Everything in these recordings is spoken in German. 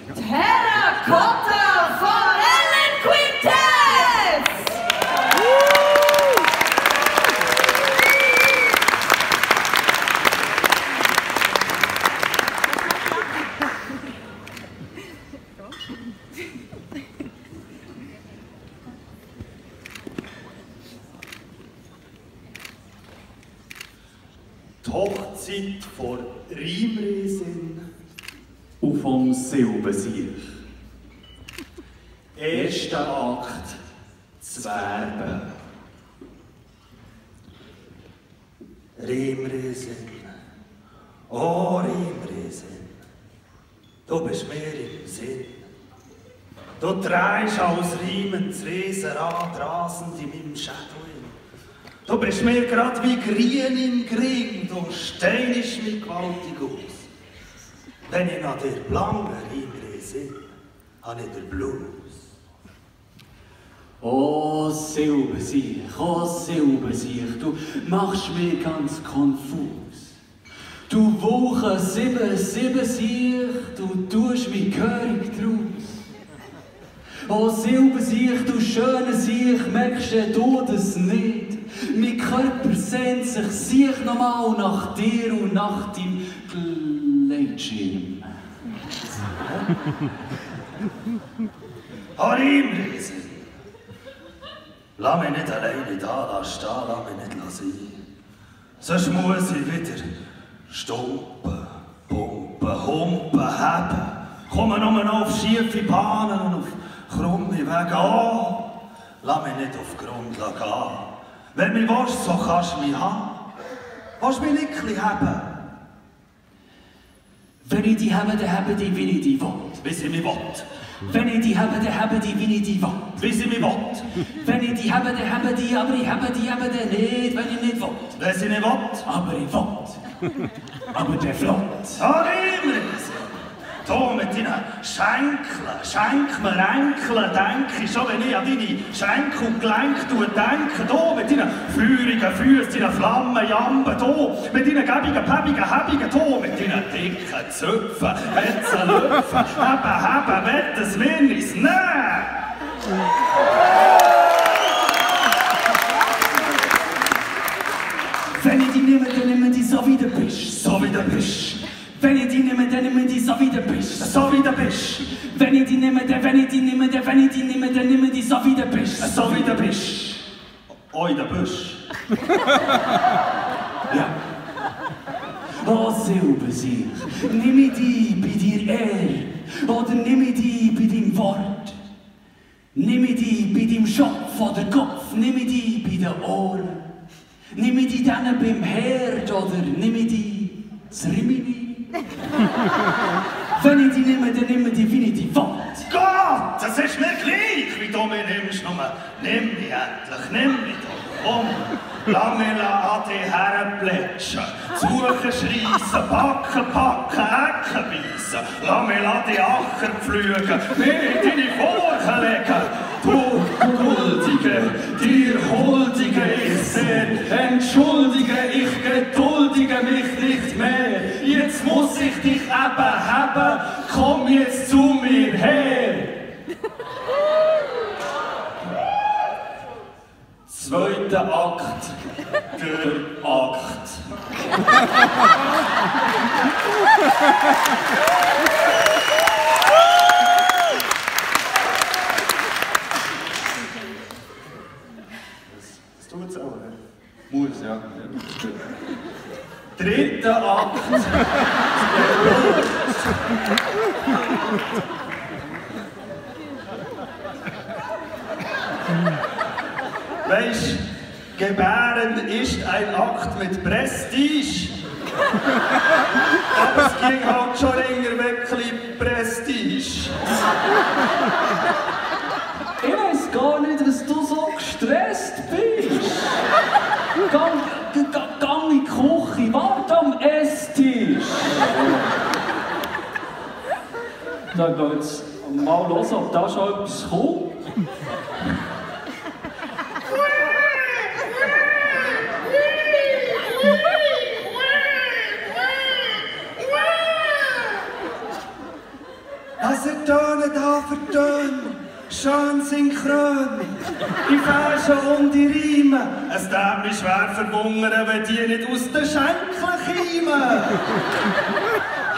Terracotta Forellenquintett! Die Hochzeit vor Rheinresin und vom Silbensieg. Erster Akt, Zwerben. Rheinresin, oh Rheinresin, du bist mir im Sinn. Du drehst aus Riemen das Riesenrad rasend in meinem Schädel. Du bist mir grad wie Grien im Gring, du steinst mich gewaltig aus. Wenn ich nach der blanken Rheinresin, habe ich den Blues. Oh Silbensieg, du machst mich ganz konfus. Du Woche 7 Sieg, du tust mich gehörig draus. Oh Silbensieg, du schöne Sieg, merkst du das nicht? Mein Körper sehnt sich nochmal nach dir und nach deinem Gleitschirm. Rheinresin, lass mich nicht alleine da stehen, lass mich nicht sein. Sonst muss ich wieder stumpen, pumpen, humpen, heben. Komme nur noch auf schiefe Bahnen und auf krumme Wege. Oh, lass mich nicht auf Grund gehen. Wenn du mich willst, so kannst du mich haben. Willst du mich nicht haben? Wenn ich die habe, dann habe ich, wie ich die will. Wie sie mich will. Wenn ich die habe, dann habe ich, wie ich die will. Wie sie mich will. Wenn ich die habe, dann habe die, aber ich habe die dann nicht, wenn ich nicht will. Wenn sie nicht will. Aber ich will. Aber der flott. Rheinresin, du mit deinen Schenkeln, schenk mir Enkeln, denke ich schon, wenn ich an deine Schenkel und Gelenke denke, du mit deinen feurigen Füßen, deinen Flammenjamben, du mit deinen gäbigen, päbigen, häbigen, du mit deinen dicken Zöpfen, Hetzen, Löpfen, heben, wettes Winnis, nein! Wenn ich die nehme, dann nehme die so wie du bist. So wie du bist. Wenn ich die nehme, dann nehme die so wie du bist. So wie du bist. Wenn ich die nehme, dann wenn ich die nehme, dann nehme die so wie du bist. So wie du bist. Oh, in der Busch. Ja. Oh Silbensieg, nimm ich die bei dir Ehre oder nimm ich die bei deinem Wort? Nimm ich die bei deinem Schopf oder Kopf, nimm ich die bei den Ohren? Nimm ich die dann beim Herd oder nimm ich die das Rimini? Wenn ich die nehme, dann nimm ich die, wie ich die will. Gott, das ist mir gleich, wie du mich nimmst. Nur nimm mich endlich, nimm mich doch. Komm, lass mich an dich herplätschen. Suchen, schreissen, backen, packen, Ecken beißen. Lass mich an die Acker pflügen, mir in deine Furchen legen. Du Guldige, dir Huldige, ich sehr entschuldige, ich geduldige mich nicht mehr. Jetzt muss ich dich eben haben, komm jetzt zu mir her. Zweiter Akt, der Akt. Das tut's auch, ne? Muss, ja. Dritter Akt. Weisst, Gebären ist ein Akt mit Prestige. Aber es ging halt schon länger wirklich Prestige. Ich weiss gar nicht, was du so gestresst bist. Gang in die Küche, warte am Esstisch. Sag doch jetzt mal los, ob da schon etwas kommt. Was er Töne da für Töne, schön synchron, die Verse und die Reime. Es darf mich schwer verwundern, wenn die nicht aus den Schenkeln kommen.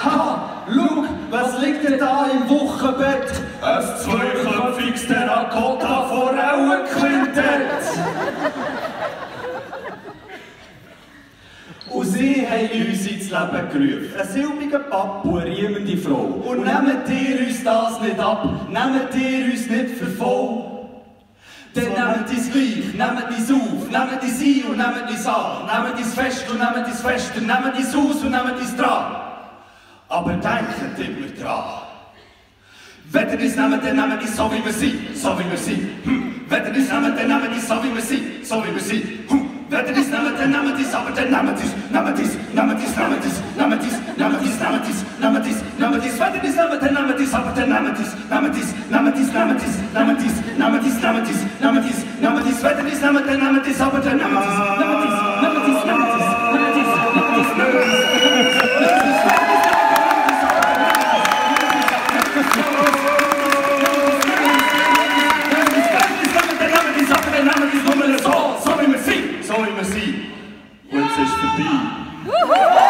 Ha, schau, was liegt denn da im Wochenbett? Ein zweiköpfiges Terrakotta-Forellenquintett. Und sie haben uns ins Leben gerufen. Ein silbiger Papu, eine riemende Frau. Und nehmt ihr uns das nicht ab, nehmt ihr uns nicht für voll. Dann nehmt ihr es gleich, nehmt ihr es auf, nehmt ihr es ein und nehmt ihr es an. Nehmt ihr es fest und nehmt ihr es fester, nehmt ihr es aus und nehmt ihr es dran. Aber denkt immer dran. Wenn ihr es nehmt, dann nehmt ihr es so wie wir sind, so wie wir sind. Wenn ihr es nehmt, dann nehmt ihr es so wie wir sind, so wie wir sind. Wenn ihr es nehmt, dann nehmt ihr es, aber dann nehmt ihr es, nehmt ihr es, nehmt ihr es, nehmt ihr es, nehmt ihr es, nehmt ihr es, nehmt ihr es, nehmt ihr es, nehmt ihr es. Wenn ihr es nehmt, dann nehmt ihr es, aber dann nehmt ihr es, nehmt ihr es, nehmt ihr es, nehmt ihr es, nehmt ihr es, nehmt ihr es, nehmt ihr es, nehmt ihr es, nehmt ihr es. Wenn ihr es nehmt, dann nehmt ihr es, aber dann nehmt ihr es, nehmt ihr es, nehmt ihr es, nehmt ihr es, nehmt ihr es, nehmt ihr es, nehmt ihr es. So wie wir sind. Und es ist vorbei.